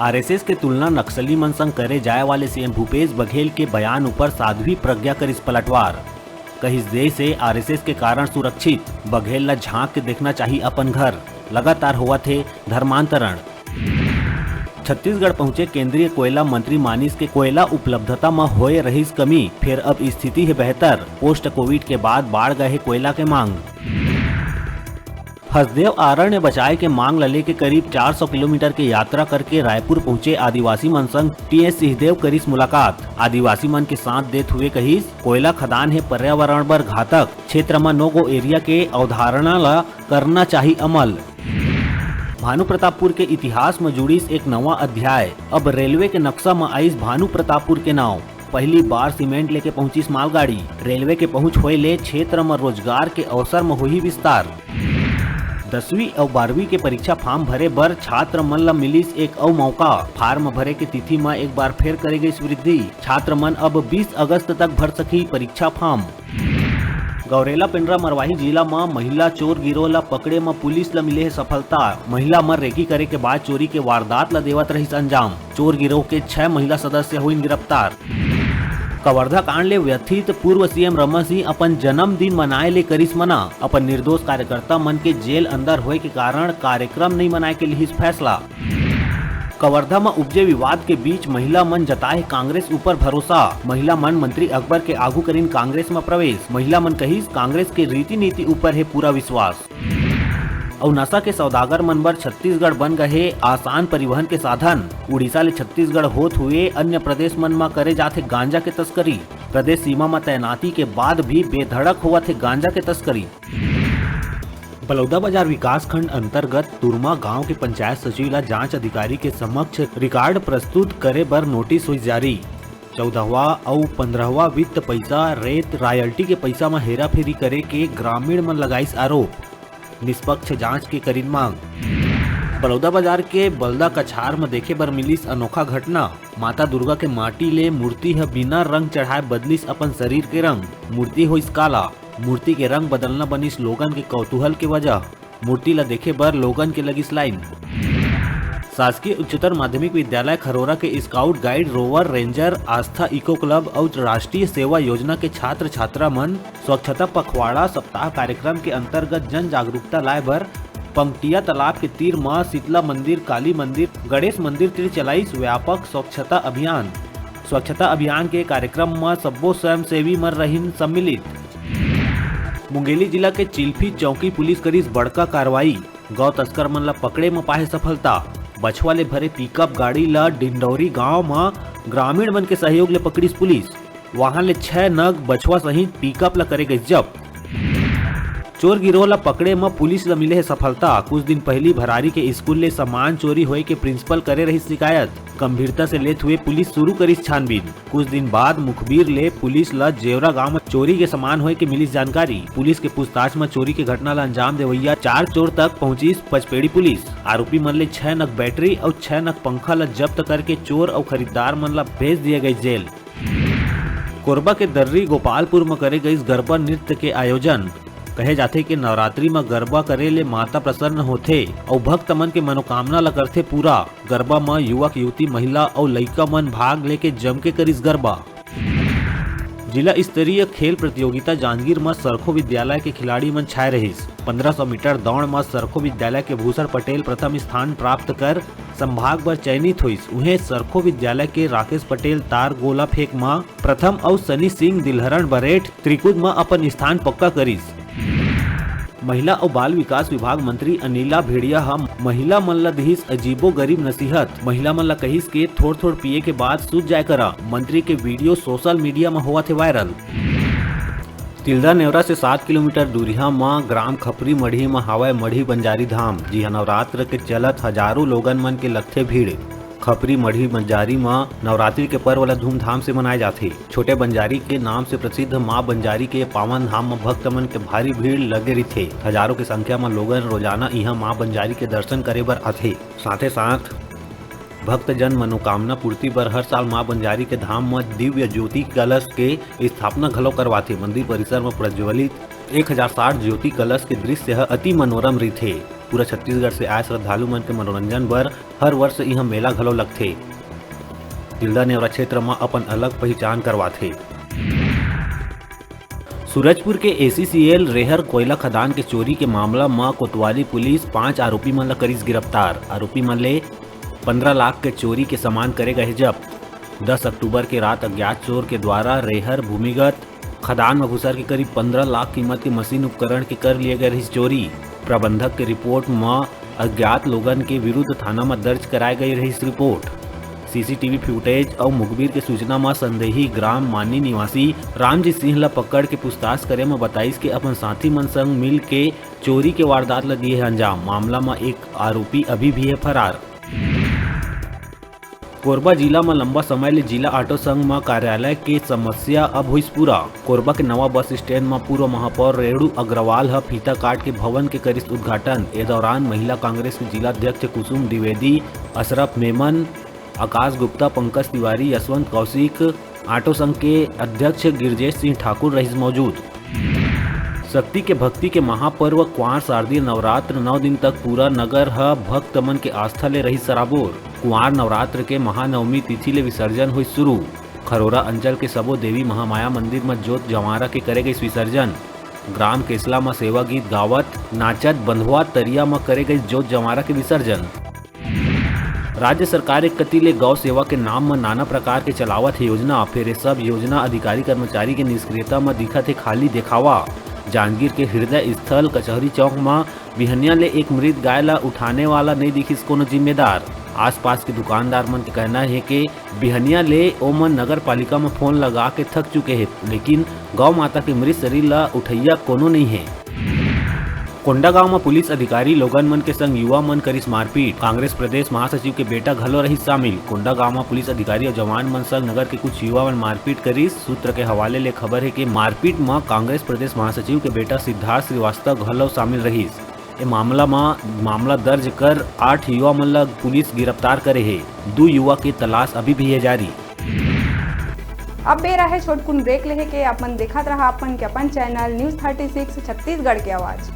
RSS के तुलना नक्सली मन संग करे जाए वाले सीएम भूपेश बघेल के बयान ऊपर साध्वी प्रज्ञा करिस पलटवार। कहिस देश से आरएसएस के कारण सुरक्षित, बघेल ला झांक के देखना चाहिए अपन घर, लगातार हुआ थे धर्मांतरण। छत्तीसगढ़ पहुंचे केंद्रीय कोयला मंत्री मानिस के कोयला उपलब्धता में होए रहीस कमी, फिर अब स्थिति है बेहतर, पोस्ट कोविड के बाद बाढ़ गए कोयला के मांग। हसदेव अरण्य बचाए के मांग लले के करीब 400 किलोमीटर की यात्रा करके रायपुर पहुंचे आदिवासी मन संग टीएस सिंहदेव करिस मुलाकात। आदिवासी मन के साथ देते हुए कहिस कोयला खदान है पर्यावरण पर घातक, क्षेत्र में नो गो एरिया के अवधारणा ला करना चाहिए अमल। भानु प्रतापपुर के इतिहास में जुड़ीस एक नवा अध्याय, अब रेलवे के नक्शा में आईस भानु प्रतापपुर के नाव। पहली बार सीमेंट लेके पहुंची मालगाड़ी, रेलवे के पहुंच होए ले क्षेत्र में रोजगार के अवसर में हुई विस्तार। 10वीं और 12वीं के परीक्षा फॉर्म भरे बर छात्र मन ला मिलिस एक और मौका, फार्म भरे के तिथि में एक बार फिर करे गई वृद्धि, छात्र मन अब 20 अगस्त तक भर सकी परीक्षा फॉर्म। गौरेला पेंड्रा मरवाही जिला में महिला चोर गिरोह ला पकड़े में पुलिस ला मिले है सफलता। महिला मर रेकी करे के बाद चोरी के वारदात ला देवत रही अंजाम, चोर गिरोह के 6 महिला सदस्य हुई गिरफ्तार। कवर्धा कांड ले व्यथित पूर्व सीएम रमन सिंह अपन जन्मदिन मनाए ले करिस मना, अपन निर्दोष कार्यकर्ता मन के जेल अंदर होए के कारण कार्यक्रम नहीं मनाए के लिए फैसला। कवर्धा में उपजे विवाद के बीच महिला मन जताए कांग्रेस ऊपर भरोसा, महिला मन मंत्री अकबर के आगू करीन कांग्रेस में प्रवेश, महिला मन कहिस कांग्रेस के रीति नीति ऊपर है पूरा विश्वास। और नशा के सौदागर मन बर छत्तीसगढ़ बन गए आसान परिवहन के साधन, उड़ीसा ले छत्तीसगढ़ होत हुए अन्य प्रदेश मन में करे जाते गांजा के तस्करी, प्रदेश सीमा में तैनाती के बाद भी बेधड़क हुआ थे गांजा के तस्करी। बलौदाबाजार विकास खंड अंतर्गत तुरमा गांव के पंचायत सचिव ला जांच अधिकारी के समक्ष रिकॉर्ड प्रस्तुत करे बर नोटिस हुई जारी। 14वां और 15वां वित्त पैसा रेत रॉयल्टी के पैसा में हेरा फेरी करे के ग्रामीण मन लगाइस आरोप, निष्पक्ष जांच के करीन मांग। बलौदाबाजार के बलदा कछार में देखे बर मिलिस अनोखा घटना, माता दुर्गा के माटी ले मूर्ति है बिना रंग चढ़ाए बदलिस अपन शरीर के रंग, मूर्ति होइस काला, मूर्ति के रंग बदलना बनिस लोगन के कौतूहल के वजह, मूर्ति ला देखे बर लोगन के लगिस लाइन। शासकीय उच्चतर माध्यमिक विद्यालय खरोरा के स्काउट गाइड रोवर रेंजर आस्था इको क्लब और राष्ट्रीय सेवा योजना के छात्र छात्रा मन स्वच्छता पखवाड़ा सप्ताह कार्यक्रम के अंतर्गत जन जागरूकता लाए बर पंक्तिया तालाब के तीर मां शीतला मंदिर, काली मंदिर, गणेश मंदिर तीर चलाइस व्यापक स्वच्छता अभियान। स्वच्छता अभियान के कार्यक्रम में सब्बो स्वयंसेवी मन रहीन सम्मिलित। मुंगेली जिला के चिल्फी चौकी पुलिस करिस बड़का कार्रवाई, गौ तस्कर मन ला पकड़े में पाए सफलता। बछवा ले भरे पिकअप गाड़ी ला डिंडौरी गांव में ग्रामीण मन के सहयोग ले पकड़िस पुलिस, वहां ले 6 नग बछवा सहित पिकअप ला करे गई जब्त। चोर गिरोह ला पकड़े में पुलिस ला मिले है सफलता। कुछ दिन पहली भरारी के स्कूल ले सामान चोरी होए के प्रिंसिपल करे रही शिकायत, गंभीरता से लेते हुए पुलिस शुरू करिस छानबीन। कुछ दिन बाद मुखबिर ले पुलिस ला जेवरा गांव में चोरी के सामान होए के मिलिस जानकारी। पुलिस के पूछताछ में चोरी के घटना ला अंजाम देवैया 4 चोर तक पहुंची पचपेड़ी पुलिस। आरोपी मन ले 6 नग बैटरी और 6 नग पंखा ला जब्त करके चोर और खरीदार मन ला भेज दिए गए जेल। कोरबा के दर्री गोपालपुर में करे गई गरबा नृत्य के आयोजन, कहे जाते कि नवरात्रि में गरबा करे ले माता प्रसन्न होथे और भक्त मन के मनोकामना ला करथे पूरा। गरबा में युवक युवती महिला और लइका मन भाग लेके जम के करिस गरबा। जिला स्तरीय खेल प्रतियोगिता जांजगीर में सरखो विद्यालय के खिलाड़ी मन छाए रहिस। 1500 मीटर दौड़ में सरखो विद्यालय के भूषण पटेल प्रथम स्थान प्राप्त कर संभाग बर चयनित हुई। उन्हें सरखो विद्यालय के राकेश पटेल तार गोला फेंक में प्रथम और सनी सिंह दिलहरण बरेट त्रिकुद में अपन स्थान पक्का करिस। महिला और बाल विकास विभाग मंत्री अनिला भेड़िया हम महिला मन ला दिहिस अजीबो गरीब नसीहत, महिला मन ला कहिस के थोड़ थोड़ पिए के बाद सूझ जाए करा। मंत्री के वीडियो सोशल मीडिया में हुआ थे वायरल। तिल्दा नेवरा से 7 किलोमीटर दूरिया में ग्राम खपरी मढ़ी में हावय मढ़ी बंजारी धाम। जी नवरात्र के चलत हजारों लोगन मन के लगथे भीड़। खपरी मढ़ी बंजारी में नवरात्रि के पर्व वाला धूमधाम से मनाए जाते। छोटे बंजारी के नाम से प्रसिद्ध मां बंजारी के पावन धाम में भक्त मन के भारी भीड़ लगे रही। हजारों की संख्या में लोगन रोजाना यहाँ मां बंजारी के दर्शन करे बर आथे। साथ ही साथ भक्तजन मनोकामना पूर्ति बर हर साल मां बंजारी के धाम में दिव्य ज्योति कलश के स्थापना घलो करवाते। मंदिर परिसर में प्रज्वलित 1060 ज्योति कलश के दृश्य ह अति मनोरम रहिथे। पूरा छत्तीसगढ़ से आए श्रद्धालु मन के मनोरंजन बर हर वर्ष यह मेला घलो लगथे। तिल्दा नेवरा क्षेत्र में अपन अलग पहचान करवाथे। सूरजपुर के ACCL रेहर कोयला खदान के चोरी के मामला में कोतवाली पुलिस 5 आरोपी मन ला करिस गिरफ्तार। आरोपी मन ले 15 लाख के चोरी के सामान करे गए जब्त। 10 अक्टूबर के रात अज्ञात चोर के द्वारा रेहर भूमिगत खदान में घुसर के करीब 15 लाख कीमत के मशीन उपकरण के कर लिए गए रही चोरी। प्रबंधक के रिपोर्ट में अज्ञात लोगन के विरुद्ध थाना में दर्ज कराई गई रही रिपोर्ट। CCTV फुटेज और मुखबिर के सूचना में संदेही ग्राम मानी निवासी रामजी सिंह ला पकड़ के पूछताछ करे में बताइस के अपन साथी मन संग मिल के चोरी के वारदात ला दिए है अंजाम। मामला में एक आरोपी अभी भी है फरार। कोरबा जिला में लंबा समय ले जिला ऑटो संघ में कार्यालय के समस्या अब हुई पूरा। कोरबा के नवा बस स्टैंड में पूर्व महापौर रेणु अग्रवाल ह फीता काट के भवन के करिस उद्घाटन। ए दौरान महिला कांग्रेस के जिला अध्यक्ष कुसुम द्विवेदी, अशरफ मेमन, आकाश गुप्ता, पंकज तिवारी, यशवंत कौशिक, ऑटो संघ के अध्यक्ष गिरजेश सिंह ठाकुर रहीस मौजूद। शक्ति के भक्ति के महापर्व कुंवार शारदीय नवरात्र 9 दिन तक पूरा नगर ह भक्त मन के आस्था ले रही सराबोर। कुंवार नवरात्र के महानवमी तिथि ले विसर्जन हुई शुरू। खरोरा अंचल के सबो देवी महामाया मंदिर में जोत जवारा के करे गई विसर्जन। ग्राम केसला में सेवा गीत गावत नाचत बंधुआ तरिया में करे गई जोत जवारा के विसर्जन। राज्य सरकार एक कति ले गौ सेवा के नाम में नाना प्रकार के चलावत है योजना। फिर ये सब योजना अधिकारी कर्मचारी के निष्क्रियता में दिखत है खाली दिखावा। जांजगीर के हृदय स्थल कचहरी चौक में बिहनिया ले एक मृत गाय ला उठाने वाला नहीं दिखिस कोनो जिम्मेदार। आसपास के दुकानदार मन के कहना है कि बिहनिया ले ओमन नगर पालिका में फोन लगा के थक चुके हैं, लेकिन गौ माता के मृत शरीर ला उठैया कोनो नहीं है। कोंडागांव में पुलिस अधिकारी लोगन मन के संग युवा मन करिस मारपीट। कांग्रेस प्रदेश महासचिव के बेटा घलो रही शामिल। कोंडागांव में पुलिस अधिकारी और जवान मन संग नगर के कुछ युवा मन मारपीट करिस। सूत्र के हवाले ले खबर है कि मारपीट में कांग्रेस प्रदेश महासचिव के बेटा सिद्धार्थ श्रीवास्तव घलो शामिल रहीस। ए मामला दर्ज कर 8 युवा मन ला पुलिस गिरफ्तार करे है। 2 युवा की तलाश अभी भी है जारी। अब बेरा है छोटकुन ब्रेक लेहे के। अपन देखत रहा अपन चैनल न्यूज़ 36 छत्तीसगढ़ के आवाज।